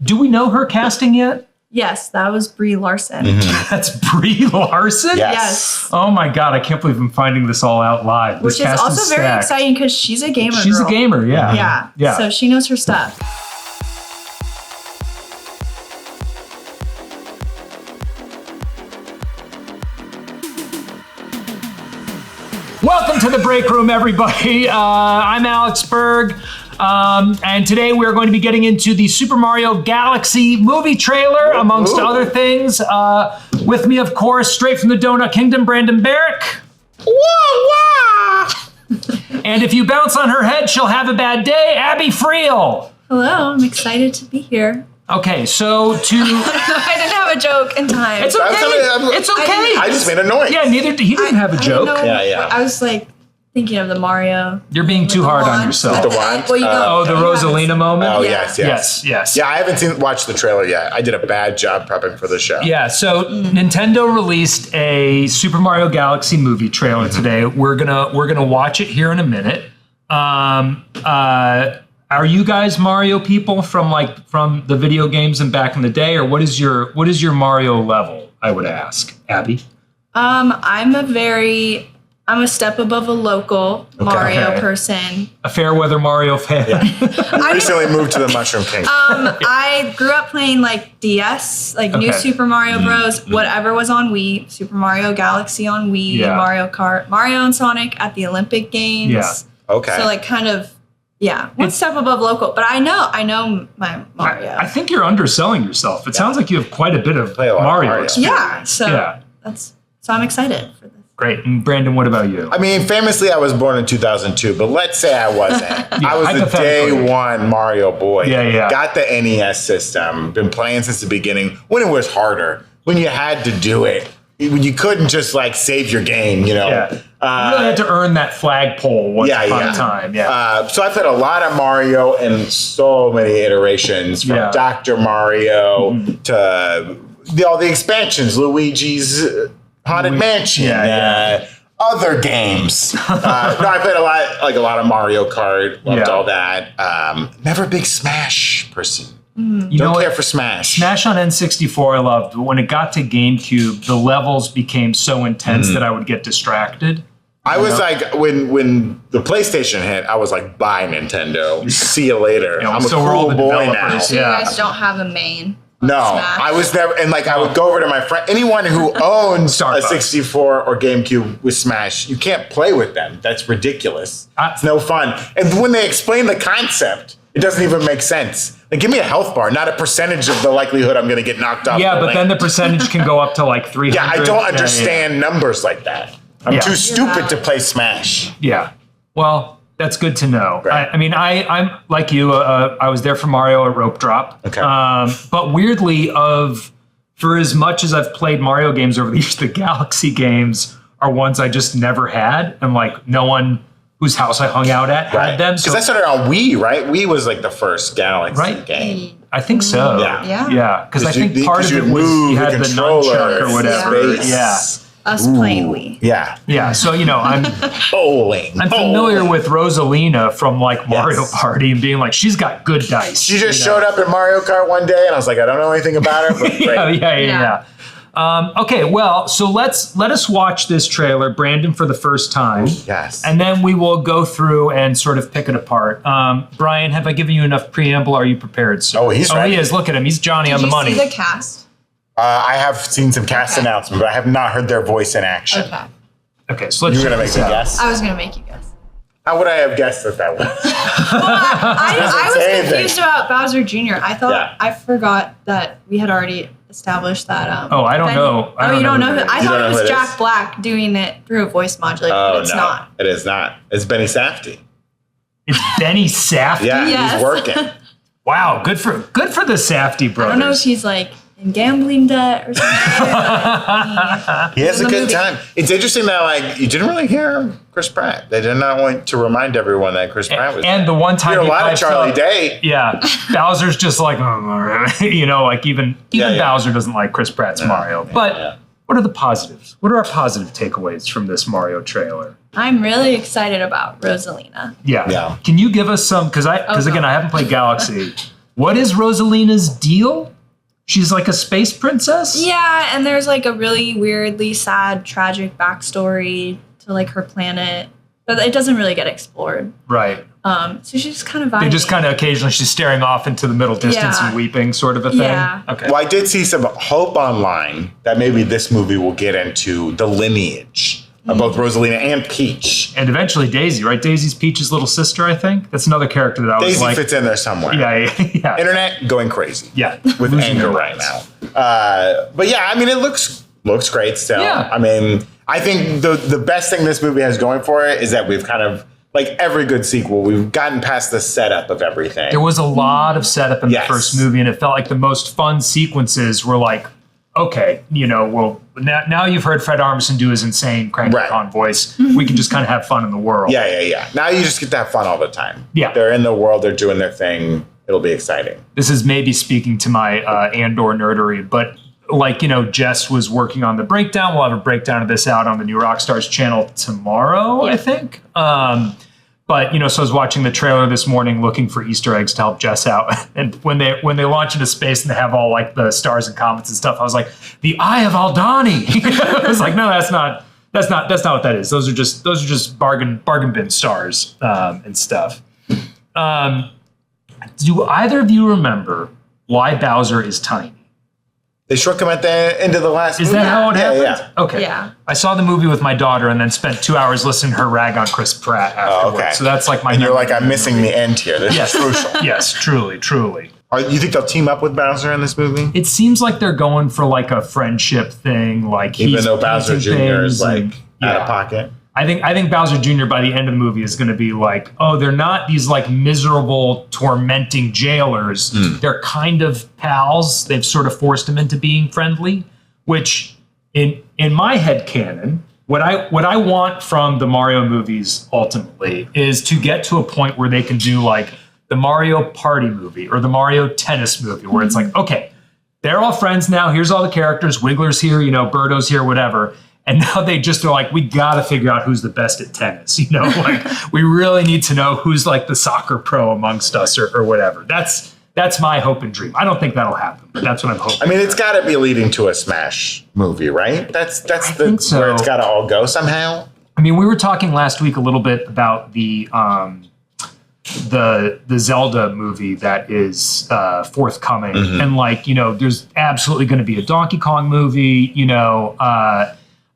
Do we know her casting yet? Yes, that was Brie Larson. That's Brie Larson? Yes. Oh my God, I can't believe I'm finding this all out live. Which is also very exciting because she's a gamer. She's a gamer, Yeah. So she knows her stuff. Welcome to the Break Room, everybody. I'm Alex Berg. And today we're going to be getting into the Super Mario Galaxy movie trailer, amongst other things. With me, of course, straight from the Donut Kingdom, Brandon Barrick. And if you bounce on her head, she'll have a bad day, Abby Freel. Hello, I'm excited to be here. Okay, so to... I didn't have a joke in time. It's okay. It's okay. I just made a noise. Yeah, he didn't have a joke. Yeah. I was like thinking of the Mario. You're being too hard on yourself. The wand? Well, the Rosalina moment? Oh, Yeah. yes. Yeah, I haven't watched the trailer yet. I did a bad job prepping for the show. Yeah, so Nintendo released a Super Mario Galaxy movie trailer today. We're gonna watch it here in a minute. Are you guys Mario people from the video games and back in the day, or what is your Mario level? I would ask, Abby. I'm a step above a local Mario person. A fair weather Mario fan. Yeah. Recently moved to the Mushroom Kingdom. I grew up playing like DS, New Super Mario Bros. Whatever was on Wii, Super Mario Galaxy on Wii, Mario Kart, Mario and Sonic at the Olympic Games. Yeah. Okay. So one step above local, but I know my Mario. I think you're underselling yourself. It sounds like you have quite a bit of Mario experience. So I'm excited for this. Great. And Brandon, what about you? I mean, famously, I was born in 2002, but let's say I wasn't. I was the day one Mario boy. Yeah. Got the NES system. Been playing since the beginning. When it was harder, when you had to do it, when you couldn't just save your game, you know. Yeah. You really had to earn that flagpole once upon a time. Yeah. So I played a lot of Mario and so many iterations from Dr. Mario to all the expansions, Luigi's Haunted Mansion, other games. I played a lot of Mario Kart, loved all that. Never a big Smash person. Don't care for Smash. Smash on N64 I loved, but when it got to GameCube, the levels became so intense that I would get distracted. I was when the PlayStation hit, I was like, bye Nintendo. See you later. I'm a cool boy now. So you guys don't have a main? No, Smash. I was never, and I would go over to my friend, anyone who owns a 64 or GameCube with Smash, you can't play with them. That's ridiculous. It's no fun. And when they explain the concept, it doesn't even make sense. Give me a health bar, not a percentage of the likelihood I'm going to get knocked off. Yeah, but then the percentage can go up to 300. Yeah, I don't understand numbers like that. I'm too stupid to play Smash. Yeah. Well, that's good to know. Right. I'm like you. I was there for Mario at Rope Drop. Okay. But weirdly, for as much as I've played Mario games over the years, the Galaxy games are ones I just never had, and no one whose house I hung out at had them. Because I started on Wii, right? Wii was the first Galaxy game. I think so. Yeah. Because I think part of it was you had the nunchuck or whatever. Yeah. Us playing Wii. Yeah. So, I'm bowling. I'm familiar with Rosalina from Mario Party and being she's got good dice. She just showed up in Mario Kart one day and I was like, I don't know anything about her, but great. Yeah. Okay, well, so let us watch this trailer, Brandon, for the first time. Yes. And then we will go through and sort of pick it apart. Brian, have I given you enough preamble? Are you prepared, sir? Oh, he's ready. He is. Look at him. He's Johnny on the money. Did you see the cast? I have seen some cast announcements, but I have not heard their voice in action. Okay, so let's. You're gonna make me guess. I was gonna make you guess. How would I have guessed that was? I was confused about Bowser Jr. I forgot that we had already established that. I don't know. You don't know who? I thought it was Jack Black doing it through a voice modulator, but it's not. It is not. It's Benny Safdie. It's Benny Safdie? Yeah, he's working. Wow, good for the Safdie brothers. I don't know if he's in gambling debt or something. He has a good time. It's interesting that you didn't really hear Chris Pratt. They did not want to remind everyone that Chris Pratt was. And the one time you hear a lot of Charlie Day. Yeah, Bowser's just even Bowser doesn't like Chris Pratt's Mario. But what are the positives? What are our positive takeaways from this Mario trailer? I'm really excited about Rosalina. Yeah. Can you give us some? Because again, I haven't played Galaxy. What is Rosalina's deal? She's like a space princess? Yeah, and there's like a really weirdly sad, tragic backstory to like her planet, but it doesn't really get explored. Right. So she's just kind of vibing. They just kind of occasionally she's staring off into the middle distance and weeping, sort of a thing. Yeah. Okay. Well, I did see some hope online that maybe this movie will get into the lineage of both Rosalina and Peach. And eventually Daisy, right? Daisy's Peach's little sister, I think. That's another character that I was Daisy like. fits in there somewhere. Yeah. Internet going crazy. Yeah. With Losing anger their right minds. now. But yeah, I mean, it looks great still. Yeah. I mean, I think the best thing this movie has going for it is that we've kind of, like every good sequel, we've gotten past the setup of everything. There was a lot of setup in the first movie, and it felt like the most fun sequences were like, okay, well, now you've heard Fred Armisen do his insane Cranky Con voice. We can just kind of have fun in the world. Yeah. Now you just get to have fun all the time. Yeah. They're in the world, they're doing their thing. It'll be exciting. This is maybe speaking to my Andor nerdery, but like, Jess was working on the breakdown. We'll have a breakdown of this out on the new Rockstars channel tomorrow, I think. But, so I was watching the trailer this morning looking for Easter eggs to help Jess out. And when they launch into space and they have all like the stars and comets and stuff, I was like, the Eye of Aldani. I was like, no, that's not what that is. Those are just bargain bin stars and stuff. Do either of you remember why Bowser is tiny? They shrunk him at the end of the last movie. Is that how it happened? Yeah. Okay. Yeah. I saw the movie with my daughter and then spent 2 hours listening to her rag on Chris Pratt afterwards. Okay. So that's like my... And you're like, I'm missing the end here. This is crucial. Yes, truly. You think they'll team up with Bowser in this movie? It seems like they're going for like a friendship thing. Like Even though Bowser Jr. is like out of pocket? I think Bowser Jr. by the end of the movie is going to be like, oh, they're not these like miserable, tormenting jailers. They're kind of pals. They've sort of forced him into being friendly, which in my head canon, what I want from the Mario movies ultimately is to get to a point where they can do like the Mario Party movie or the Mario Tennis movie, where it's like, okay, they're all friends now. Here's all the characters. Wiggler's here, Birdo's here, whatever. And now they just are like, we got to figure out who's the best at tennis. Like we really need to know who's like the soccer pro amongst us or whatever. That's my hope and dream. I don't think that'll happen, but that's what I'm hoping. I mean, it's got to be leading to a Smash movie, right? That's where it's got to all go somehow. I mean, we were talking last week a little bit about the Zelda movie that is forthcoming, and like there's absolutely going to be a Donkey Kong movie.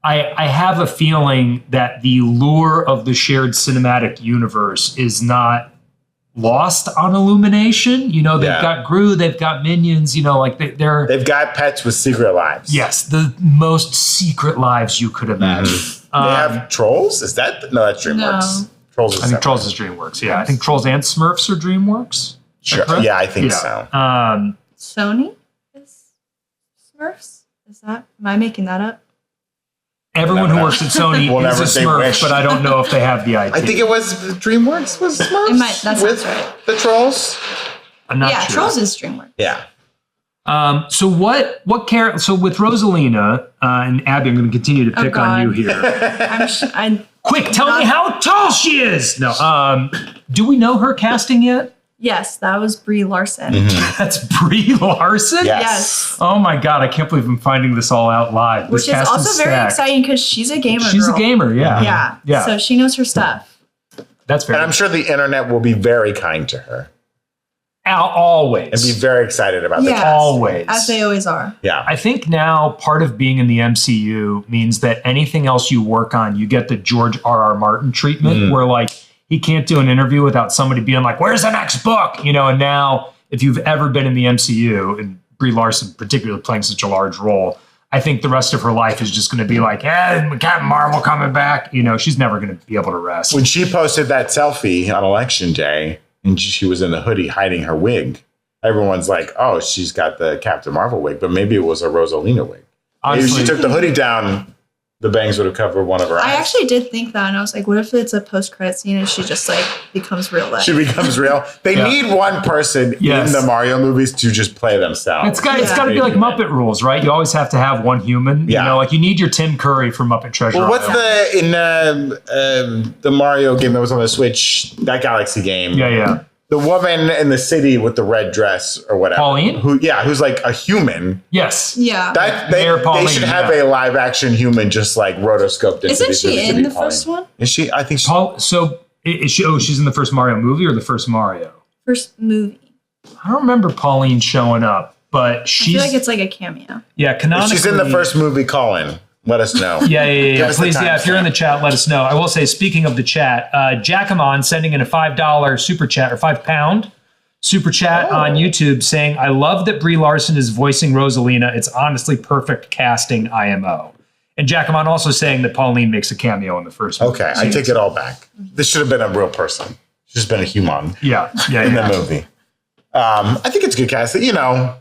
I have a feeling that the lure of the shared cinematic universe is not lost on Illumination. They've got Gru, they've got Minions, they've got pets with secret lives. Yes, the most secret lives you could imagine. They have trolls? Is that? No, that's DreamWorks. No. I think Trolls is DreamWorks, yeah. I think Trolls and Smurfs are DreamWorks. Sure. Yeah, I think so. Sony is Smurfs? Am I making that up? Everyone who works at Sony We'll is a Smurf, but I don't know if they have the IP. I think it was DreamWorks was Smurfs. That sounds right. The Trolls. I'm not sure. Trolls is DreamWorks. Yeah. So what character? So with Rosalina and Abby, I'm going to continue to pick on you here. Quick, tell me how tall she is. No. Do we know her casting yet? Yes, that was Brie Larson. That's Brie Larson? Yes. Oh my God, I can't believe I'm finding this all out live. Which is also very exciting because she's a gamer. She's a gamer, Yeah. So she knows her stuff. That's very. And I'm sure the internet will be very kind to her. Always. And be very excited about Yes, always. As they always are. Yeah. I think now part of being in the MCU means that anything else you work on, you get the George R.R. Martin treatment where like he can't do an interview without somebody being like, where's the next book? And now if you've ever been in the MCU, and Brie Larson particularly playing such a large role, I think the rest of her life is just going to be like, Captain Marvel coming back. She's never going to be able to rest. When she posted that selfie on Election Day and she was in a hoodie hiding her wig, everyone's like, oh, she's got the Captain Marvel wig, but maybe it was a Rosalina wig. Honestly, maybe she took the hoodie down, the bangs would have covered one of her eyes. I actually did think that, and I was like, what if it's a post-credit scene and she just like becomes real life? She becomes real. They need one person in the Mario movies to just play themselves. It's got to be like Muppet Rules, right? You always have to have one human. Yeah. Like you need your Tim Curry from Muppet Treasure. Well, what's in the Mario game that was on the Switch, that Galaxy game? Yeah. the woman in the city with the red dress or whatever. Pauline? Who's like a human. Yes. Yeah. They should have a live action human just like rotoscoped into Isn't these she movies to in be the Pauline. first one? Is she? I think she. So is she? Oh, she's in the first Mario movie or the first Mario? First movie. I don't remember Pauline showing up, but she's. I feel like it's like a cameo. Yeah, canonically. If she's in the first movie, Colin. Let us know. Yeah. us the Please, if you're in the timestamp. chat, let us know. I will say, speaking of the chat, Jackamon sending in a $5 super chat or £5 super chat on YouTube saying, I love that Brie Larson is voicing Rosalina. It's honestly perfect casting IMO. And Jackamon also saying that Pauline makes a cameo in the first movie. Okay, I take it all back. This should have been a real person. She's been a human. Yeah. In the movie. I think it's good casting. You know,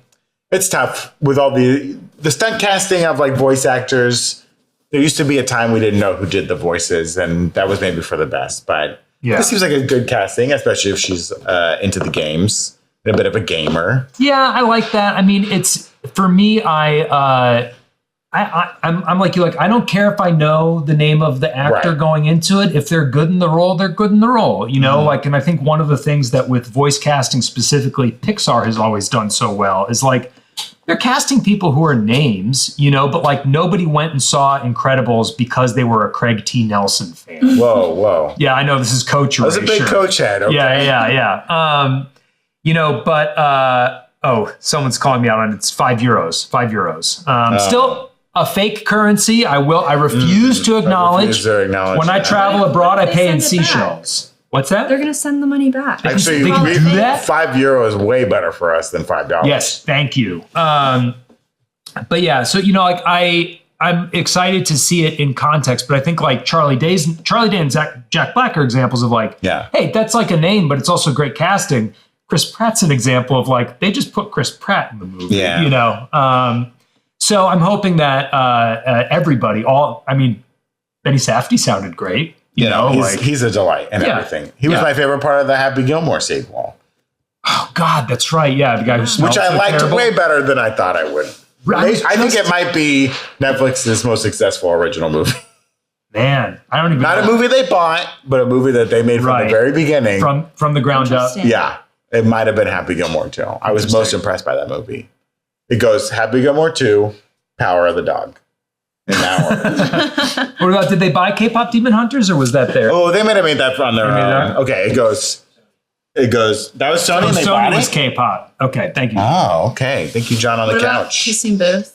it's tough with all the stunt casting of like voice actors. There used to be a time we didn't know who did the voices, and that was maybe for the best. But this seems like a good casting, especially if she's into the games and a bit of a gamer. Yeah, I like that. I mean, it's for me. I'm like you. Like, I don't care if I know the name of the actor going into it. If they're good in the role, they're good in the role. You know, like, and I think one of the things that with voice casting specifically, Pixar has always done so well is like they're casting people who are names, you know, but like nobody went and saw Incredibles because they were a Craig T. Nelson fan. Whoa. Yeah, I know this is Coach. That was a big Coach head. Okay. Yeah. You know, but someone's calling me out on it. It's €5. €5. Still a fake currency. I refuse to acknowledge. When I travel abroad, I pay in seashells. What's that? They're going to send the money back. Actually, they can do that? €5 is way better for us than $5. Yes, thank you. But yeah, so you know, like I'm excited to see it in context, but I think like Charlie Day and Jack Black are examples of like, hey, that's like a name, but it's also great casting. Chris Pratt's an example of like they just put Chris Pratt in the movie. Yeah. You know. So I'm hoping that everybody, Benny Safdie sounded great. You know, he's a delight and everything. He was my favorite part of the Happy Gilmore sequel. Oh God, that's right. Yeah, the guy who smelled which I liked terrible. way better than I thought I would. I think it might be Netflix's most successful original movie. Man, I don't even Not a movie they bought, but a movie that they made from the very beginning. From the ground up. Yeah. It might have been Happy Gilmore 2. I was most impressed by that movie. It goes Happy Gilmore 2, Power of the Dog. In that order. What about, did they buy K-pop Demon Hunters or was that there? Oh, they might have made that on their own. Okay, it goes. That was Sony and they bought it? Was K-pop. Okay, thank you. Oh, okay. Thank you, John on the couch. Kissing Booth.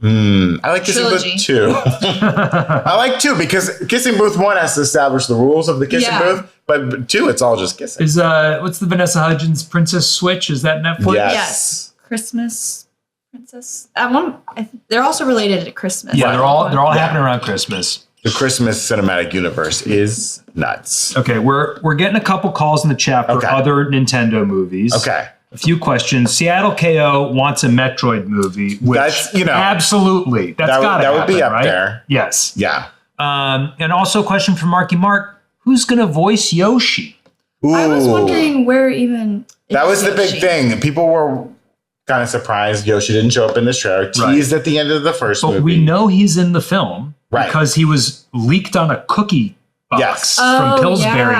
I like Kissing Booth 2. I like 2 because Kissing Booth 1 has to establish the rules of the Kissing Booth, but 2, it's all just kissing. Is what's the Vanessa Hudgens Princess Switch? Is that Netflix? Yes. Christmas Princess. That one. They're also related to Christmas. Yeah, they're all happening around Christmas. The Christmas cinematic universe is nuts. Okay, we're getting a couple calls in the chat for other Nintendo movies. Okay. A few questions. Seattle KO wants a Metroid movie, which absolutely. That would be up there. Yes. Yeah. And also a question from Marky Mark. Who's going to voice Yoshi? Ooh. I was wondering where even... That was the big thing. People were kind of surprised Yoshi didn't show up in this trailer. Teased at the end of the first movie. But we know he's in the film because he was leaked on a cookie box from Pillsbury.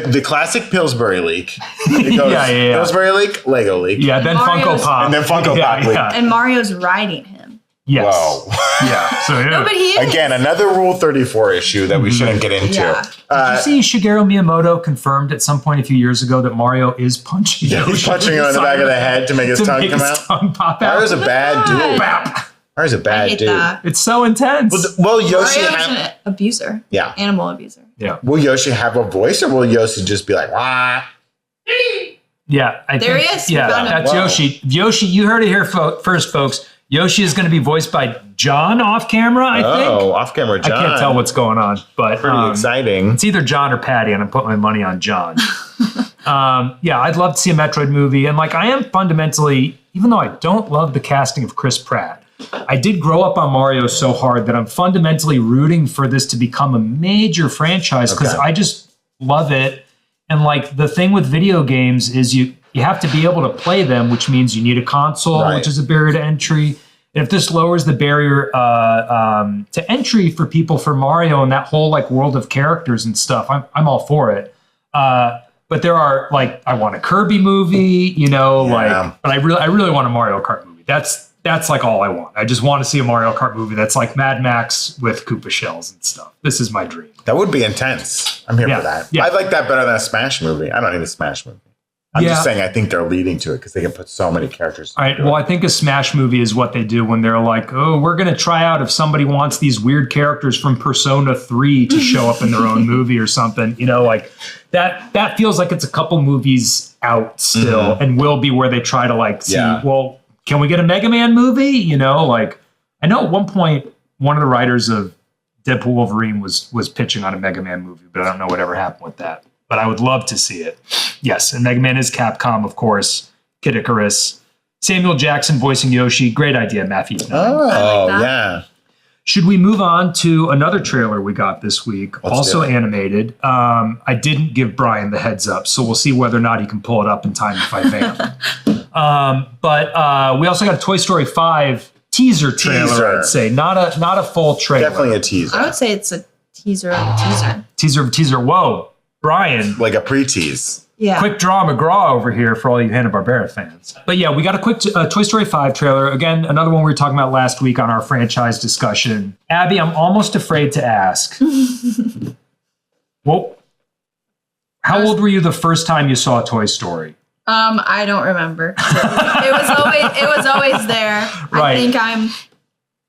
The classic Pillsbury leak. It goes Pillsbury leak, Lego leak. Yeah, then Funko Pop. And then Funko Pop leak. And Mario's riding him. Yes. Whoa. Yeah. So No, but he is. Again, another Rule 34 issue that we shouldn't get into. Yeah. Did you see Shigeru Miyamoto confirmed at some point a few years ago that Mario is punching Yoshi? He's punching him in the back of the head to make his tongue come out. Tongue pop out. Mario's a bad dude. Bap. Mario's a bad dude. That. It's so intense. Will Yoshi Mario's an abuser. Yeah. Animal abuser. Yeah. Will Yoshi have a voice or will Yoshi just be like, wah? Yeah. There he is. Yeah, that's Yoshi. Yoshi, you heard it here first, folks. Yoshi is going to be voiced by John off camera, I think. Oh, off camera John. I can't tell what's going on, but pretty exciting. It's either John or Patty, and I'm putting my money on John. Yeah, I'd love to see a Metroid movie. And like, I am fundamentally, even though I don't love the casting of Chris Pratt, I did grow up on Mario so hard that I'm fundamentally rooting for this to become a major franchise because I just love it. And like, the thing with video games is you have to be able to play them, which means you need a console, which is a barrier to entry. And if this lowers the barrier to entry for people for Mario and that whole like world of characters and stuff, I'm all for it. But there are like, I want a Kirby movie, but I really want a Mario Kart movie. That's like all I want. I just want to see a Mario Kart movie that's like Mad Max with Koopa shells and stuff. This is my dream. That would be intense. I'm here for that. Yeah. I like that better than a Smash movie. I don't need a Smash movie. I'm just saying I think they're leading to it because they can put so many characters. All right. Well, I think a Smash movie is what they do when they're like, oh, we're going to try out if somebody wants these weird characters from Persona 3 to show up in their own movie or something. Like that feels like it's a couple movies out still and will be where they try to like see, well, can we get a Mega Man movie? I know at one point, one of the writers of Deadpool Wolverine was pitching on a Mega Man movie, but I don't know whatever happened with that. But I would love to see it. Yes, and Mega Man is Capcom, of course. Kid Icarus. Samuel Jackson voicing Yoshi. Great idea, Matthews 9. Oh, yeah. Should we move on to another trailer we got this week, also animated? I didn't give Brian the heads up, so we'll see whether or not he can pull it up in time if I fail. But we also got a Toy Story 5 teaser trailer, I'd say. Not a full trailer. Definitely a teaser. I would say it's a teaser of a teaser. Teaser of a teaser. Whoa, Brian. Like a pre-tease. Yeah. Quick draw McGraw over here for all you Hanna-Barbera fans. But yeah, we got a quick Toy Story 5 trailer. Again, another one we were talking about last week on our franchise discussion. Abby, I'm almost afraid to ask. Well, how old were you the first time you saw Toy Story? I don't remember. It was always there. Right. I think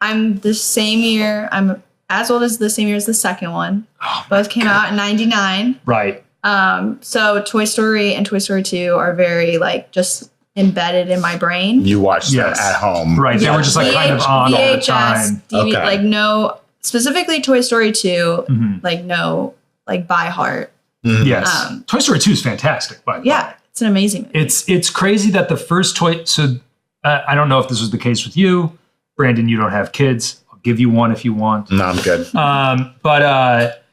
I'm the same year. I'm as old as the same year as the second one. Oh, both came out in 99. Right. So Toy Story and Toy Story 2 are very like just embedded in my brain. You watched them at home. Right. They were just like kind of on all the time. DVD, like no, specifically Toy Story 2, like no, like by heart. Yes. Toy Story 2 is fantastic, by the way. Yeah. It's an amazing movie. It's crazy that the first toy. So I don't know if this was the case with you, Brandon. You don't have kids. I'll give you one if you want. No, I'm good. But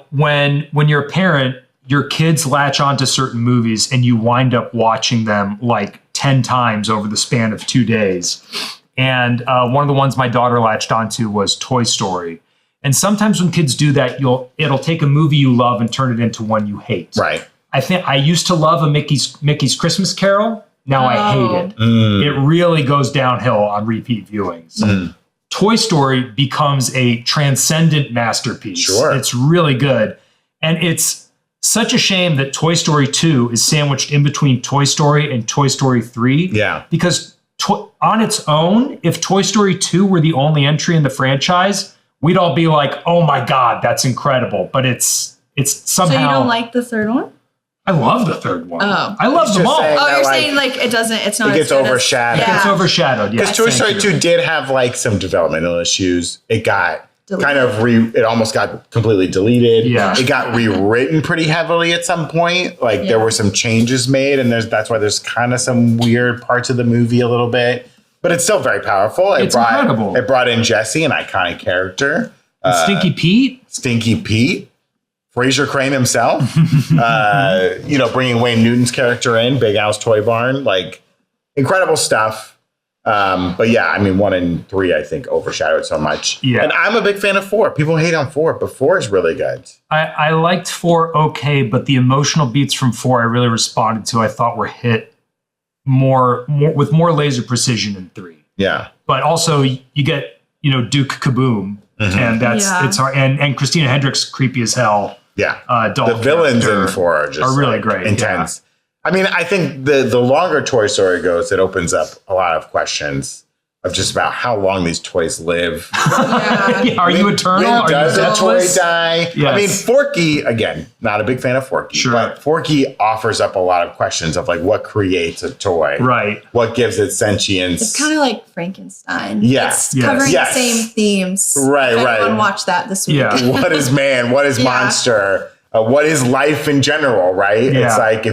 when you're a parent, your kids latch onto certain movies, and you wind up watching them like 10 times over the span of 2 days. And one of the ones my daughter latched onto was Toy Story. And sometimes when kids do that, it'll take a movie you love and turn it into one you hate. Right. I think I used to love a Mickey's Christmas Carol. Now I hate it. It really goes downhill on repeat viewings. Toy Story becomes a transcendent masterpiece. Sure. It's really good. And it's such a shame that Toy Story 2 is sandwiched in between Toy Story and Toy Story 3. Yeah. Because on its own, if Toy Story 2 were the only entry in the franchise, we'd all be like, oh my God, that's incredible. But it's somehow... So you don't like the third one? I love the third one. Oh. I love them all. You're saying like it doesn't, it's not. It gets overshadowed. It gets overshadowed, yeah. Because Toy Story 2 did have like some developmental issues. It got it almost got completely deleted. Yeah. It got rewritten pretty heavily at some point. Like there were some changes made, and that's why there's kind of some weird parts of the movie a little bit. But it's still very powerful. It's incredible. It brought in Jesse, an iconic character. Stinky Pete. Stinky Pete. Fraser Crane himself, bringing Wayne Newton's character in, Big Al's Toy Barn, like incredible stuff. But yeah, I mean, 1 and 3, I think, overshadowed so much. Yeah. And I'm a big fan of 4. People hate on 4, but 4 is really good. I liked 4 okay, but the emotional beats from 4 I really responded to, I thought were hit more with more laser precision in 3. Yeah. But also you get, Duke Kaboom, and that's it's hard, and Christina Hendricks creepy as hell. Yeah. The villains in 4 are really great. Intense. Yeah. I mean, I think the longer Toy Story goes, it opens up a lot of questions of just about how long these toys live. Are you eternal? When does a toy die? Yes. I mean, Forky, again, not a big fan of Forky. Sure. But Forky offers up a lot of questions of like what creates a toy? Right. What gives it sentience? It's kind of like Frankenstein. Yes. It's covering the same themes. Right. Everyone watched that this week. Yeah. What is man? What is monster? What is life in general? Right. Yeah. It's like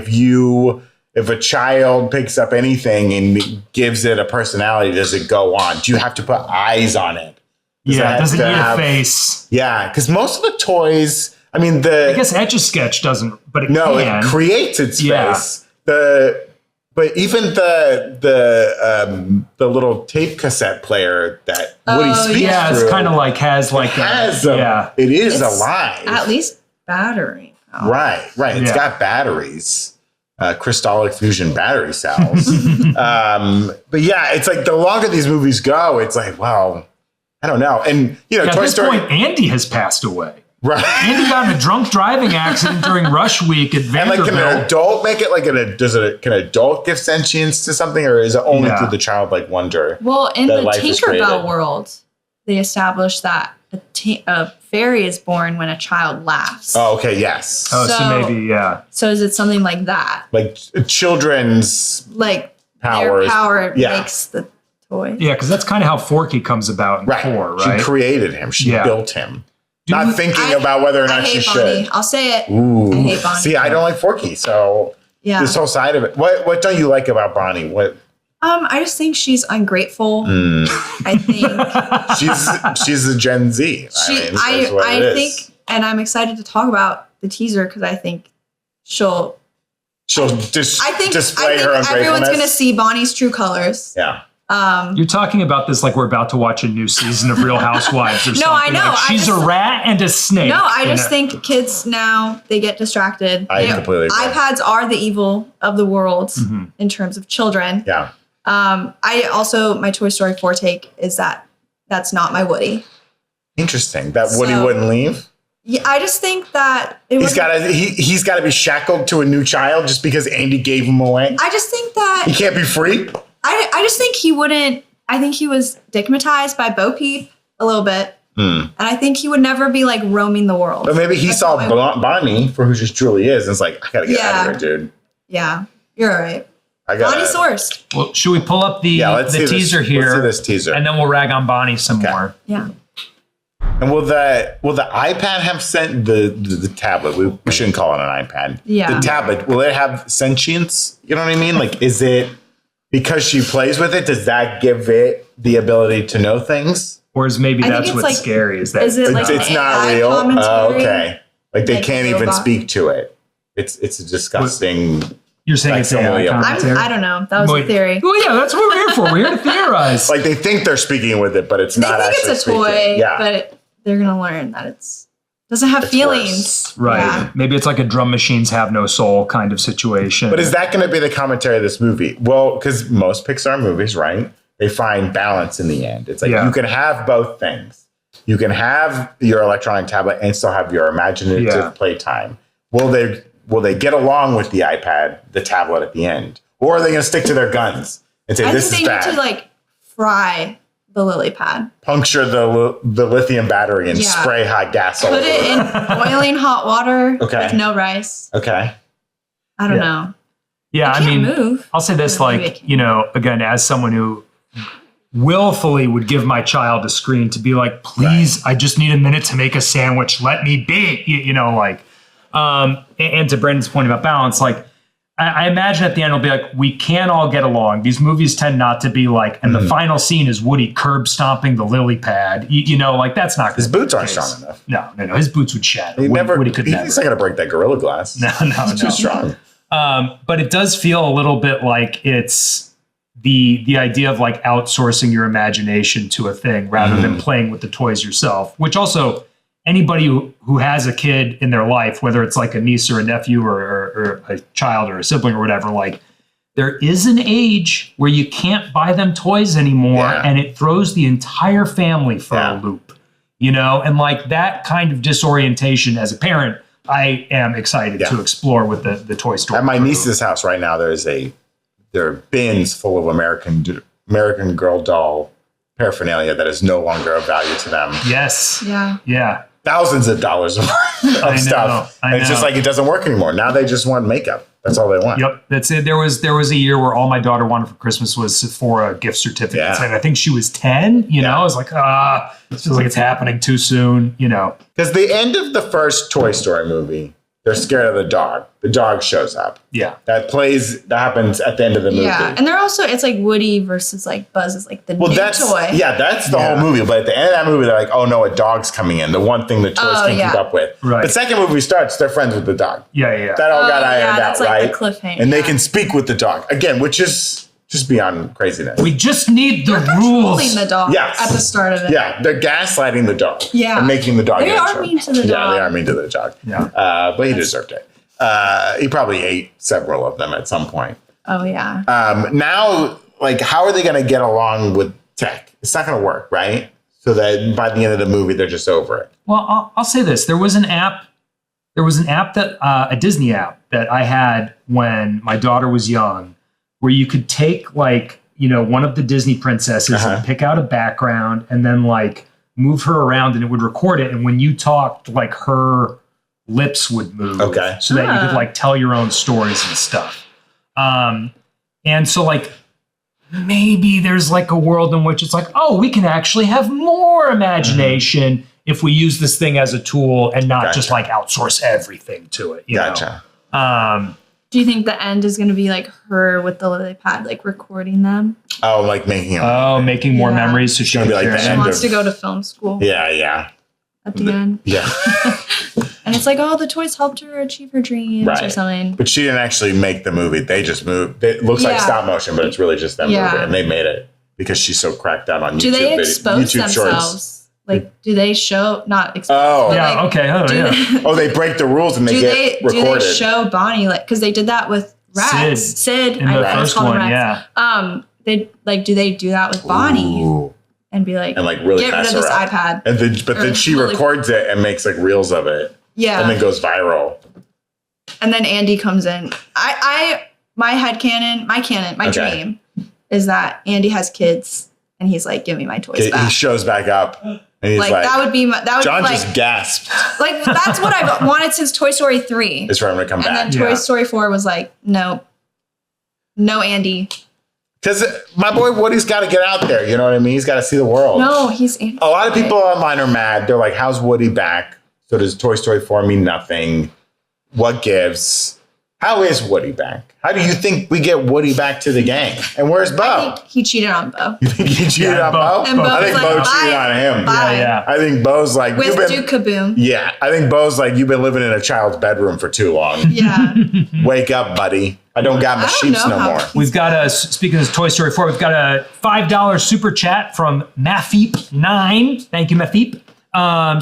if a child picks up anything and gives it a personality, does it go on? Do you have to put eyes on it? Does it need a face? Yeah, because most of the toys, I mean, I guess Etch-a-Sketch doesn't, but it can. It creates its face. But even the little tape cassette player that Woody speaks through, it's kind of like has it is alive. At least battery. Right. It's got batteries, crystallic fusion battery cells. But yeah, it's like the longer these movies go, it's like, well, I don't know. And Toy at this Story. point, Andy has passed away. Right. Andy got in a drunk driving accident during Rush Week at Vanderbilt. And can an adult make it can an adult give sentience to something, or is it only through the childlike wonder? Well, in the Tinkerbell world, they established that a fairy is born when a child laughs. Oh, okay, yes. Oh, so maybe, So is it something like that? Like children's powers. Their power makes the toy. Yeah, because that's kind of how Forky comes about in 4, right? She created him. She built him. Not thinking about whether or not she should. I'll say it. Ooh. I hate Bonnie. See, I don't like Forky, so this whole side of it. What don't you like about Bonnie? What? I just think she's ungrateful. I think she's a Gen Z. I think, and I'm excited to talk about the teaser because I think she'll display her ungratefulness. Everyone's going to see Bonnie's true colors. Yeah. You're talking about this like we're about to watch a new season of Real Housewives or something. No, I know. Like she's a rat and a snake. No, I just think kids now, they get distracted. I completely agree. iPads are the evil of the world in terms of children. Yeah. My Toy Story 4 take is that that's not my Woody. Interesting. That Woody wouldn't leave? Yeah, I just think that he's got to be shackled to a new child just because Andy gave him away. I just think that he can't be free. I just think he wouldn't. I think he was stigmatized by Bo Peep a little bit, and I think he would never be like roaming the world. But maybe he saw Bonnie for who she truly is, and it's like, I gotta get out of here, dude. Yeah, you're right. Bonnie sourced. Well, should we pull up the teaser here? Let's see this teaser, and then we'll rag on Bonnie some more. Yeah. And will the iPad have the tablet? We shouldn't call it an iPad. Yeah. The tablet, will it have sentience? You know what I mean? Like, is it because she plays with it? Does that give it the ability to know things? Or is maybe that's what's scary? Is it like it's not real? Oh, okay. Like they can't even speak to it. It's a disgusting. You're saying it's AI commentary? I don't know. That was a theory. Well, yeah, that's what we're here for. We're here to theorize. Like they think they're speaking with it, but it's not actually speaking. They think it's a toy, but they're going to learn that doesn't have feelings. Worse. Right. Yeah. Maybe it's like a drum machines have no soul kind of situation. But is that going to be the commentary of this movie? Well, because most Pixar movies, right? They find balance in the end. It's like you can have both things. You can have your electronic tablet and still have your imaginative playtime. Will they get along with the iPad, the tablet at the end? Or are they going to stick to their guns and say, this is bad? I think they need to fry the lily pad. Puncture the lithium battery and spray hot gas all over it. Put it in boiling hot water with no rice. Okay. I don't know. Yeah, I mean, move. I'll say this, again, as someone who willfully would give my child a screen to be like, please, I just need a minute to make a sandwich. Let me be, and to Brendan's point about balance, like, I imagine at the end it'll be like, we can't all get along. These movies tend not to be like, and the final scene is Woody curb stomping the lily pad. That's not. His boots aren't strong enough. No. His boots would shatter. Woody could never. He's not going to break that Gorilla Glass. No. It's too strong. But it does feel a little bit like it's the idea of like outsourcing your imagination to a thing rather than playing with the toys yourself, which also anybody who has a kid in their life, whether it's like a niece or a nephew or a child or a sibling or whatever, like there is an age where you can't buy them toys anymore and it throws the entire family for a loop, and like that kind of disorientation as a parent, I am excited to explore with the Toy Story. At my niece's house right now, there are bins full of American Girl doll paraphernalia that is no longer of value to them. Yes. Yeah. Thousands of dollars of stuff. And it's just like it doesn't work anymore. Now they just want makeup. That's all they want. Yep, that's it. There was a year where all my daughter wanted for Christmas was Sephora gift certificates, and I think she was 10. I was like, it feels like it's happening too soon. Because the end of the first Toy Story movie, they're scared of the dog. The dog shows up. Yeah, that happens at the end of the movie. Yeah, and they're also it's like Woody versus like Buzz is like the new toy. Yeah, that's the whole movie. But at the end of that movie, they're like, oh no, a dog's coming in. The one thing the toys can keep up with. Right. The second movie starts, they're friends with the dog. Yeah. That all got ironed out, like right? The cliffhanger. And they can speak with the dog again, which is just beyond craziness. We just need the They're rules. controlling the dog Yes. at the start of it. Yeah, they're gaslighting the dog. Yeah. And making the dog They are answer. mean to the Yeah, dog. they are mean to the dog. Yeah. But he deserved it. He probably ate several of them at some point. Oh, yeah. Now, like, how are they going to get along with tech? It's not going to work, right? So that by the end of the movie, they're just over it. Well, I'll say this. There was an app that, a Disney app that I had when my daughter was young, where you could take like, one of the Disney princesses and pick out a background and then like move her around and it would record it. And when you talked, like her lips would move. Okay. So that you could like tell your own stories and stuff. And so like, maybe there's like a world in which it's like, oh, we can actually have more imagination if we use this thing as a tool and not just like outsource everything to it. You know? Do you think the end is going to be like her with the lily pad, like recording them? Oh, like making making more memories. So she Gonna be like the She end wants of- to go to film school Yeah. at the end. Yeah. And it's like, oh, the toys helped her achieve her dreams or something. But she didn't actually make the movie. They just moved. It looks like stop motion, but it's really just them moving. And they made it because she's so cracked out on YouTube. Do they expose YouTube themselves? shorts. Like, do they show, not expose? Oh. but, Yeah, like, okay. They break the rules and they get recorded. Do they show Bonnie, like, because they did that with Rats. Sid. In the first one, Rats. They do they do that with Bonnie? Ooh. And be like, really get rid mess of this her up. iPad. And then she records it and makes like reels of it. Yeah. And then goes viral. And then Andy comes in. My dream is that Andy has kids and he's like, give me my toys back. He shows back up and he's like, that would be John like, just gasped. like, that's what I've wanted since Toy Story 3. It's for him to come back. And then Toy Story 4 was like, no Andy. Because my boy Woody's got to get out there. You know what I mean? He's got to see the world. No, he's Andy. A lot of people online are mad. They're like, how's Woody back? So does Toy Story 4 mean nothing? What gives? How is Woody back? How do you think we get Woody back to the gang? And where's Bo? I think he cheated on Bo. You think he cheated on Bo? And Bo I think was Bo like, cheated bye. on him. Bye. Yeah. I think Bo's like, With Duke Kaboom. Yeah, I think Bo's like, you've been living in a child's bedroom for too long. Yeah. Wake up, buddy. I don't got my sheeps no more. We've got speaking of Toy Story 4, we've got a $5 super chat from Mafeep9. Thank you, Mafeep.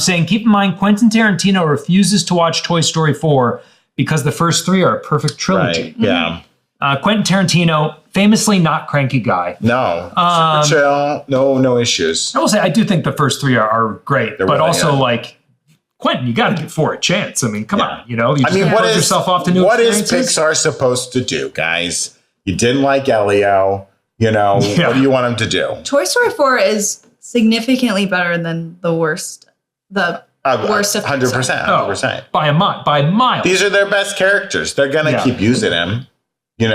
Saying, keep in mind, Quentin Tarantino refuses to watch Toy Story 4 because the first three are a perfect trilogy. Right. Yeah. Quentin Tarantino, famously not cranky guy. No. Super chill. No issues. I will say, I do think the first three are great, but really also good. like, Quentin, you got to give 4 a chance. I mean, come on, you just what close is yourself off to new what is experiences. Pixar supposed to do, guys? You didn't like Elio. What do you want him to do? Toy Story 4 is significantly better than the worst. The worst of 100%. Pixar. 100%. By mile. These are their best characters. They're gonna keep using them. They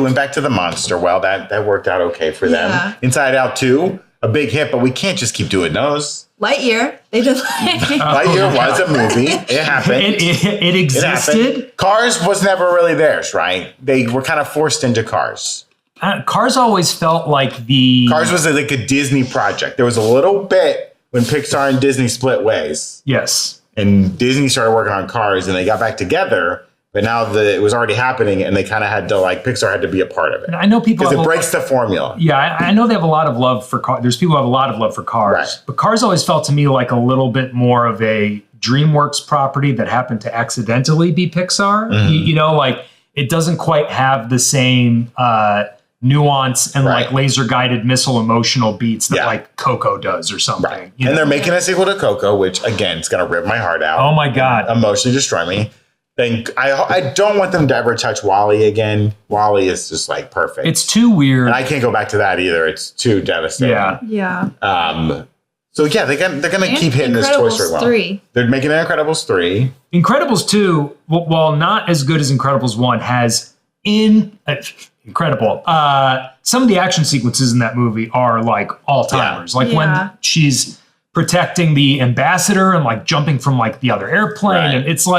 went back to the monster. Well, that worked out okay for them. Inside Out 2, a big hit, but we can't just keep doing those. Lightyear. They did Lightyear was a movie. It happened. It existed. It happened. Cars was never really theirs, right? They were kind of forced into Cars. Cars always felt like Cars was like a Disney project. There was a little bit when Pixar and Disney split ways. Yes. And Disney started working on Cars and they got back together. But now it was already happening and they kind of had to Pixar had to be a part of it. And I know people because it breaks the formula. Yeah, I know they have a lot of love for Cars. There's people who have a lot of love for Cars. Right. But Cars always felt to me like a little bit more of a DreamWorks property that happened to accidentally be Pixar. Mm-hmm. It doesn't quite have the same nuance and laser guided missile emotional beats that Coco does or something. Right. And they're making a sequel to Coco, which again, it's going to rip my heart out. Oh my God. Emotionally destroy me. I don't want them to ever touch Wall-E again. Wall-E is just perfect. It's too weird. And I can't go back to that either. It's too devastating. Yeah. So yeah, they're gonna keep hitting this Toy Story well. 3. They're making an Incredibles 3. Incredibles 2, while not as good as Incredibles 1, has incredible. Some of the action sequences in that movie are all timers. When she's protecting the ambassador and jumping from the other airplane, and it's so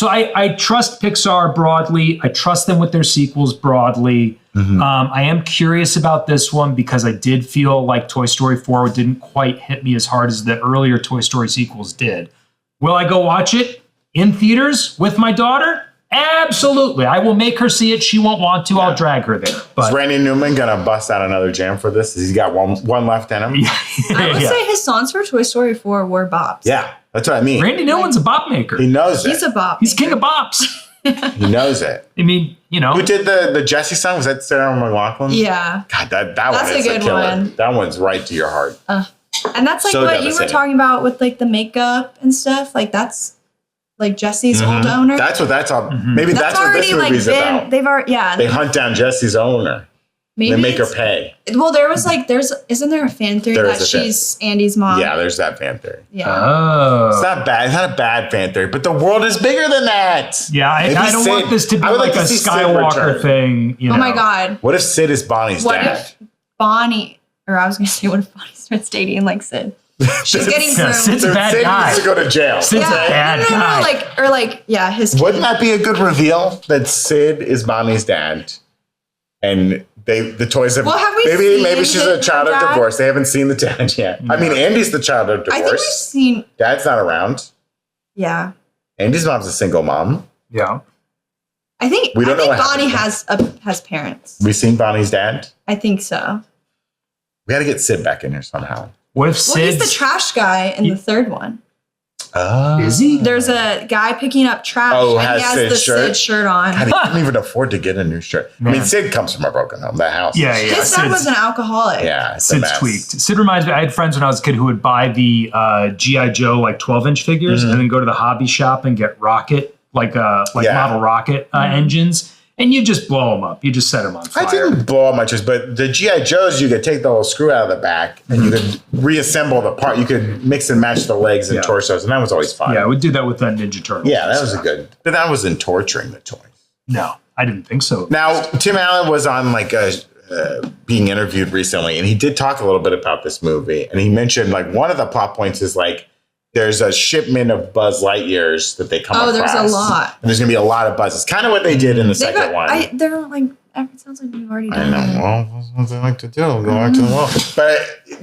I trust Pixar broadly. I trust them with their sequels broadly. Mm-hmm. I am curious about this one because I did feel like Toy Story 4 didn't quite hit me as hard as the earlier Toy Story sequels did. Will I go watch it in theaters with my daughter? Absolutely. I will make her see it. She won't want to. I'll drag her there. But Is Randy Newman gonna bust out another jam for this? Has he got one left in him? I would say his songs for Toy Story 4 were bops. Yeah, that's what I mean. Randy Newman's a bop maker. He knows it. He's a bop. He's king of bops. He knows it. I mean, Who did the Jesse song? Was that Sarah McLachlan? Yeah. God, that That's one is a good killer. one. That one's right to your heart. And that's like So what you were devastating. talking about with like the makeup and stuff. Like that's like Jesse's old owner. That's what that's all. Maybe that's what this already movie's like been. about. They've already They hunt down Jesse's owner. maybe They make her it's- pay. Well, isn't there a fan theory There that is a fan. she's Andy's mom? Yeah, there's that fan theory. Yeah. Oh. It's not bad. It's not a bad fan theory, but the world is bigger than that. Yeah, I don't Sid- want this to be I would like a see Sid Skywalker return. thing. Oh my God. What if Sid is Bonnie's What dad? if Bonnie, or I was going to say, what if Bonnie starts dating like Sid? She's getting Yeah, groomed. Sid's a bad Sid guy. needs to go to jail. Sid's a bad guy. Yeah, his kid. Wouldn't that be a good reveal that Sid is Bonnie's dad, and the toys have? Well, have we maybe seen she's a the child of dad? divorce. They haven't seen the dad yet. I mean, Andy's the child of I think we've divorce. seen, Dad's not around. yeah. Andy's mom's a single mom. Yeah. I think We don't know what Bonnie happened. has parents. We seen Bonnie's dad. I think so. We got to get Sid back in here somehow. What if Well, he's Sid's... the trash guy in the third one. Is he? There's a guy picking up trash Oh, and he has has Sid's the shirt? Sid shirt on. God, he couldn't even afford to get a new shirt. I mean, Man. Sid comes from a broken home. That house. Yeah, is- yeah. His dad was an alcoholic. Yeah, it's a Sid's mess. tweaked. Sid reminds me, I had friends when I was a kid who would buy the G.I. Joe like 12-inch figures Mm-hmm. and then go to the hobby shop and get rocket, Yeah. model rocket engines. And you just blow them up. You just set them on fire. I didn't blow up much, but the G.I. Joes, you could take the little screw out of the back and you could reassemble the part. You could mix and match the legs and Yeah. torsos, and that was always fun. Yeah, we did that with the Ninja Turtles. Yeah, that was a good. But that wasn't torturing the toys. No, I didn't think so. Now, Tim Allen was on being interviewed recently, and he did talk a little bit about this movie, and he mentioned like one of the plot points is like there's a shipment of Buzz Lightyears that they come across. Oh, there's a lot. And there's gonna be a lot of Buzzes. Kind of what they did in the second one. They're like, it sounds like we've already I done know. that. Well, that's what they like to do. Go back to the wall. But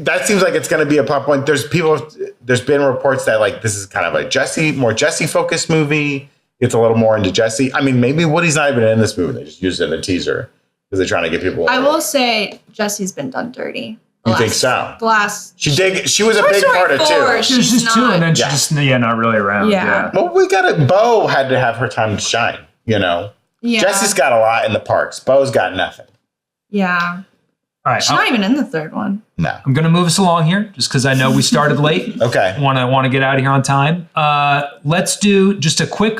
that seems like it's going to be a plot point. There's been reports that like this is kind of a more Jesse focused movie. It's a little more into Jesse. I mean, maybe Woody's not even in this movie. They just used it in the teaser because they're trying to get people. I will say Jesse's been done dirty. You think so? The last. She was a Toy big Story part of 4, two. She was she's just two, not- and then she Yeah. just, not really around. Yeah. Well, Bo had to have her time to shine. Yeah. Jesse's got a lot in the parks. Bo's got nothing. Yeah. All right. She's not even in the third one. No. I'm going to move us along here just because I know we started late. Okay. Want to get out of here on time. Let's do just a quick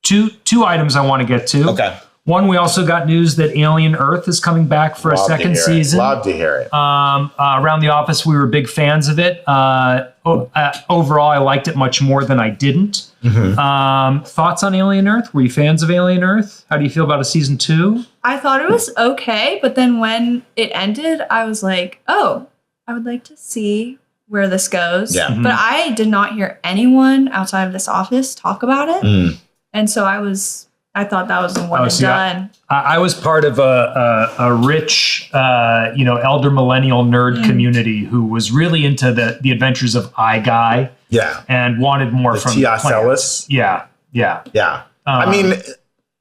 two items I want to get to. Okay. One, we also got news that Alien Earth is coming back for a Love to second hear it. season. Love to hear it. Around the office, we were big fans of it. Overall, I liked it much more than I didn't. Thoughts on Alien Earth? Were you fans of Alien Earth? How do you feel about a season 2? I thought it was okay, but then when it ended, I was like, oh, I would like to see where this goes. Yeah. But I did not hear anyone outside of this office talk about it. And so I thought that was the one and see, done. I was part of a rich, elder millennial nerd community who was really into the adventures of Guy Yeah. and wanted more from the T.S. plants. Ellis. Yeah. Yeah. I mean,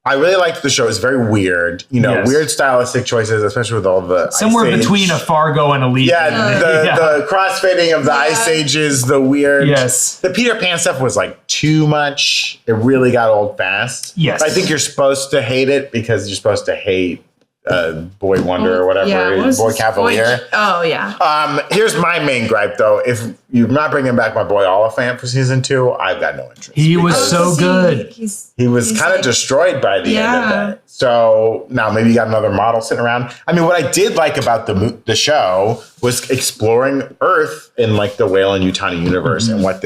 I really liked the show. It's very weird, Yes. weird stylistic choices, especially with all the Somewhere Ice Age. between a Fargo and a Legion. Yeah, the crossfading of the Ice Ages, the weird. Yes. The Peter Pan stuff was like too much. It really got old fast. Yes. But I think you're supposed to hate it because you're supposed to hate Boy Wonder or whatever. what was Boy his- Cavalier. Oh, yeah. Here's my main gripe though. If you're not bringing back my boy Oliphant for season 2, I've got no interest. He was because so good. He was kind of destroyed by the end of it. So now maybe you got another model sitting around. I mean, what I did like about the show was exploring Earth in like the Whalen-Yutani universe and what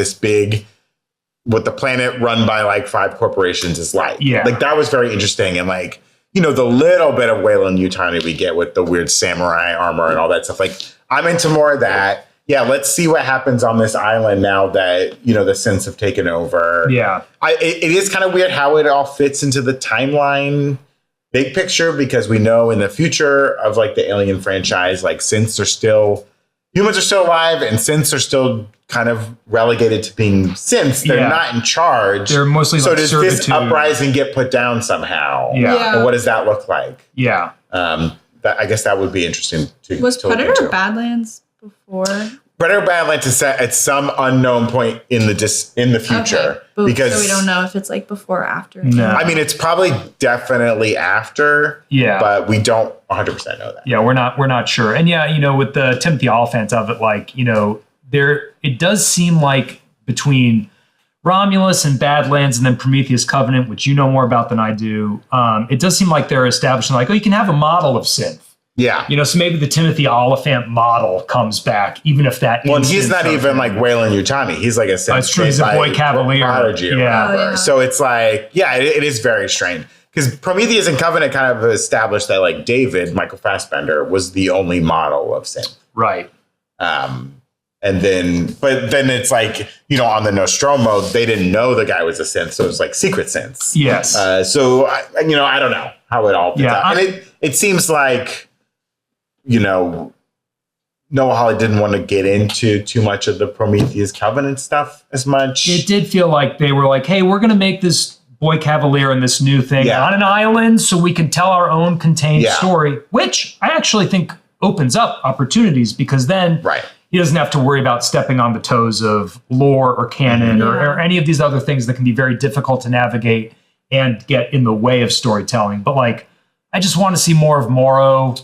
the planet run by like 5 corporations is like. Yeah. Like that was very interesting. And like, the little bit of Whalen-Yutani we get with the weird samurai armor and all that stuff. Like I'm into more of that. Yeah, let's see what happens on this island now that, the Synths have taken over. Yeah. It is kind of weird how it all fits into the timeline big picture, because we know in the future of like the Alien franchise, like Synths are still, humans are still alive and synths are still kind of relegated to being synths. They're not in charge. They're mostly so like does servitude. this uprising get put down somehow? Yeah. And what does that look like? Yeah. I guess that would be interesting to Was to look Predator into. Badlands before? Predator Badlands is set at some unknown point in the future. Okay. Because so we don't know if it's like before or after. No. I mean, it's probably definitely after. Yeah. But we don't 100% know that. Yeah, we're not sure. And yeah, you know, with the Timothy Oliphant of it, like, you know, it does seem like between Romulus and Badlands and then Prometheus Covenant, which you know more about than I do, it does seem like they're establishing like, oh, you can have a model of synth. Yeah. You know, so maybe the Timothy Oliphant model comes back, even if that. Well, he's not even like Wayland Yutani. He's like a synth. It's true. He's a boy cavalier. Prodigy or whatever. So it's like, it is very strange. Because Prometheus and Covenant kind of established that like David, Michael Fassbender, was the only model of synth. Right. And then it's like, you know, on the Nostromo, they didn't know the guy was a synth. So it was like secret synths. Yes. So, I don't know how it all fits out. And it seems like, you know, Noah Hawley didn't want to get into too much of the Prometheus Covenant stuff as much. It did feel like they were like, hey, we're going to make this boy cavalier and this new thing on an island so we can tell our own contained story, which I actually think opens up opportunities because then he doesn't have to worry about stepping on the toes of lore or canon or any of these other things that can be very difficult to navigate and get in the way of storytelling. But like, I just want to see more of Morrow.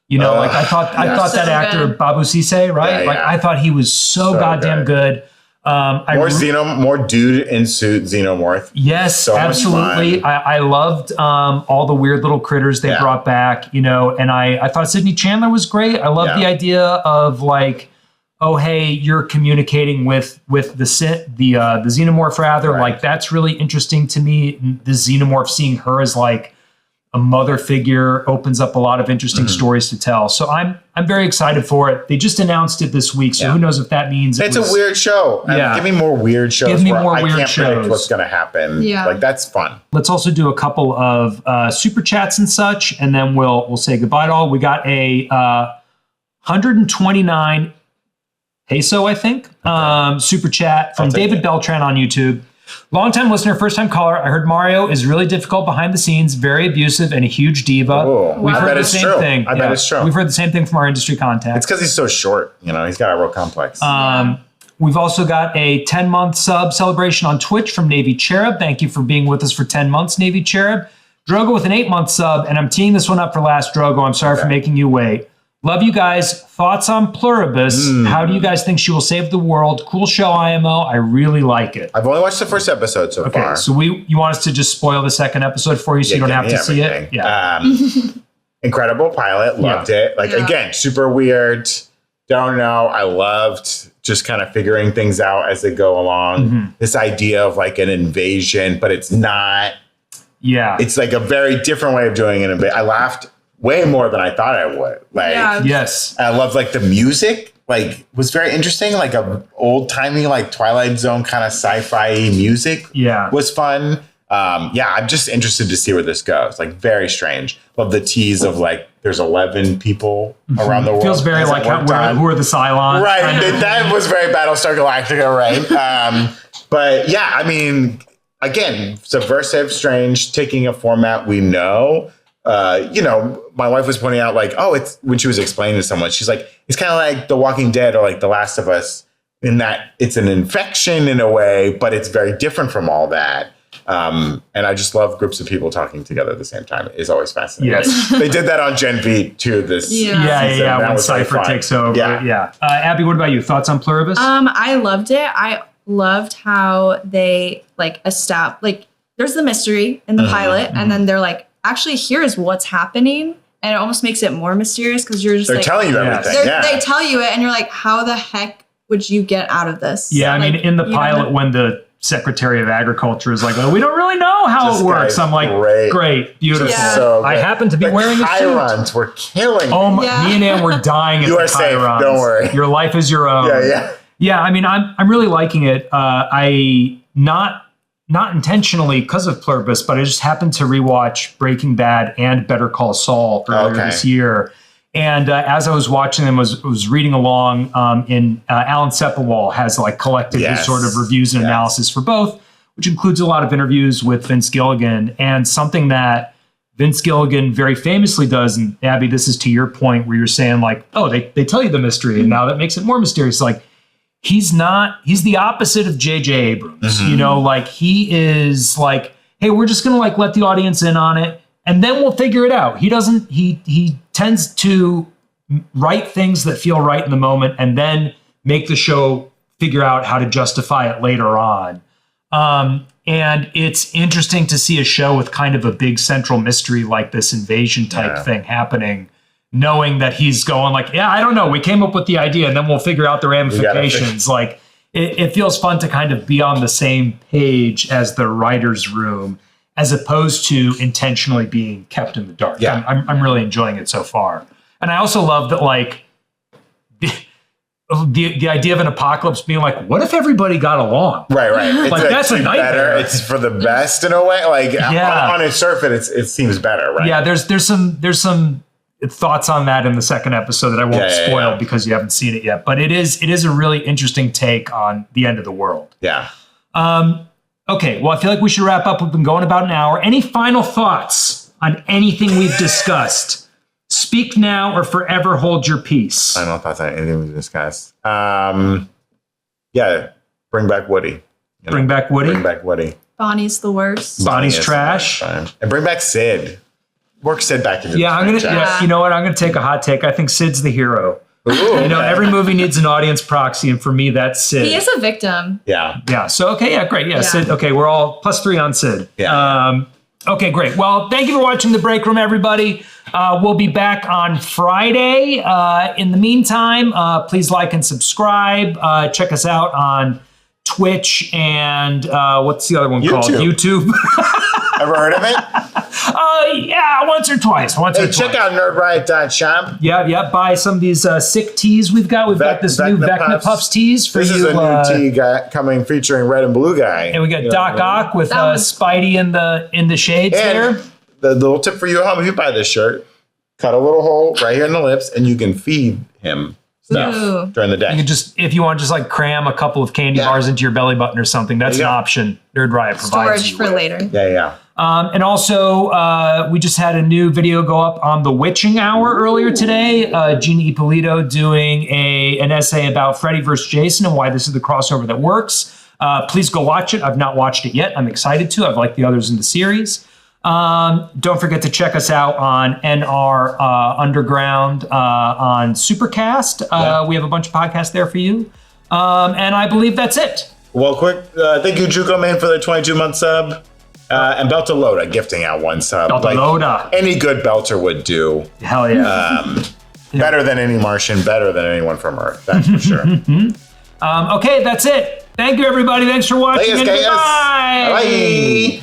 You know, like I thought that actor Babu Sise, right? I thought he was so goddamn good. More dude in suit Xenomorph. Yes, so absolutely. I loved all the weird little critters they brought back, you know, and I thought Sidney Chandler was great. I love the idea of like, oh, hey, you're communicating with the Xenomorph rather. Like that's really interesting to me. The Xenomorph, seeing her as like a mother figure opens up a lot of interesting stories to tell. So I'm very excited for it. They just announced it this week, so who knows if that means it's a weird show. Give me more weird shows. Give me more I weird can't shows. predict what's going to happen. Yeah, like that's fun. Let's also do a couple of super chats and such, and then we'll say goodbye to all. We got a 129 peso, I think, super chat from David Beltran on YouTube. Longtime listener, first-time caller. I heard Mario is really difficult behind the scenes, very abusive, and a huge diva. We've heard the same thing. I bet it's true. We've heard the same thing from our industry contacts. It's because he's so short. You know, he's got a real complex. We've also got a 10-month sub celebration on Twitch from Navy Cherub. Thank you for being with us for 10 months, Navy Cherub. Drogo with an 8-month sub, and I'm teeing this one up for last, Drogo. I'm sorry for making you wait. Love you guys. Thoughts on Pluribus? How do you guys think she will save the world? Cool show, IMO. I really like it. I've only watched the first episode so far. So you want us to just spoil the second episode for you so you don't have to see it? Yeah. Incredible pilot. Loved it. Like, again, super weird. Don't know. I loved just kind of figuring things out as they go along. This idea of like an invasion, but it's not. Yeah. It's like a very different way of doing it. I laughed way more than I thought I would. Like, yes. I love like the music, like was very interesting. Like a old timey, like Twilight Zone kind of sci-fi music was fun. I'm just interested to see where this goes. Like very strange. Love the tease of like, there's 11 people around the world. Feels very like who are the Cylons. Right. That was very Battlestar Galactica, right? But yeah, I mean, again, subversive, strange, taking a format we know. You know, my wife was pointing out like, it's when she was explaining to someone, she's like, it's kind of like The Walking Dead or like The Last of Us in that it's an infection in a way, but it's very different from all that. And I just love groups of people talking together at the same time. It's always fascinating. Yes. They did that on Gen V too this season. Yeah. When Cypher takes over. Yeah. Abby, what about you? Thoughts on Pluribus? I loved it. I loved how they like there's the mystery in the pilot, and then they're like, actually, here's what's happening. And it almost makes it more mysterious because you're just they're telling you everything. They tell you it, and you're like, how the heck would you get out of this? Yeah, I mean, in the pilot, when the Secretary of Agriculture is like, we don't really know how it works. I'm like, great, beautiful. Yeah. So I happen to be wearing a suit. Chirons were killing me. Me and Ann were dying at You the are safe, Chirons. don't worry. Your life is your own. Yeah, I mean, I'm really liking it. I not intentionally because of Pluribus, but I just happened to rewatch Breaking Bad and Better Call Saul earlier this year. And as I was watching them, was reading along. In Alan Sepinwall has like collected his sort of reviews and analysis for both, which includes a lot of interviews with Vince Gilligan. And something that Vince Gilligan very famously does, and Abby, this is to your point where you're saying like, oh, they tell you the mystery, and now that makes it more mysterious. Like he's the opposite of J.J. Abrams. You know, like he is like, hey, we're just gonna like let the audience in on it, and then we'll figure it out. He tends to write things that feel right in the moment and then make the show figure out how to justify it later on. And it's interesting to see a show with kind of a big central mystery like this invasion type thing happening, knowing that he's going like, yeah, I don't know. We came up with the idea and then we'll figure out the ramifications. Like it feels fun to kind of be on the same page as the writer's room, as opposed to intentionally being kept in the dark. Yeah. I'm really enjoying it so far. And I also love that, like, the idea of an apocalypse being like, what if everybody got along? Right. It's like that's a nightmare. Better. It's for the best in a way. Like on its surface, it seems better, right? Yeah, there's some thoughts on that in the second episode that I won't spoil because you haven't seen it yet. But it is a really interesting take on the end of the world. Yeah. Okay, well, I feel like we should wrap up. We've been going about an hour. Any final thoughts on anything we've discussed? Speak now or forever hold your peace. I don't know if that's anything we discussed. Bring back Woody. Bring back Woody? Bring back Woody. Bonnie's the worst. Bonnie's trash. And bring back Sid. Work Sid back into the franchise. You know what? I'm going to take a hot take. I think Sid's the hero. Ooh, you know, every movie needs an audience proxy, and for me, that's Sid. He is a victim. Yeah. So, okay, great. Yeah, Sid. Okay, we're all +3 on Sid. Yeah. Okay, great. Well, thank you for watching The Break Room, everybody. We'll be back on Friday. In the meantime, please like and subscribe. Check us out on Twitch and what's the other one called? YouTube. Ever heard of it? Yeah, once or twice. Check out nerdriot.shop. Yeah. Buy some of these sick teas we've got. We've got this new Vecna Puffs teas for you. This is a new tea coming featuring Red and Blue Guy. And we got Doc Ock with Spidey in the shades there. The little tip for you at home, if you buy this shirt, cut a little hole right here in the lips and you can feed him stuff during the day. You can if you want to just like cram a couple of candy bars into your belly button or something, that's an option. Nerd Riot provides storage for later. Yeah. And also, we just had a new video go up on The Witching Hour earlier today. Gina Ippolito doing an essay about Freddy vs. Jason and why this is the crossover that works. Please go watch it. I've not watched it yet. I'm excited to. I've liked the others in the series. Don't forget to check us out on NR Underground on Supercast. We have a bunch of podcasts there for you. And I believe that's it. Well, quick, thank you, Juco Man, for the 22-month sub. And Beltalota gifting out one sub. Beltalota. Any good Belter would do. Hell yeah. Better than any Martian, better than anyone from Earth. That's for sure. Okay, that's it. Thank you, everybody. Thanks for watching. Bye. Bye.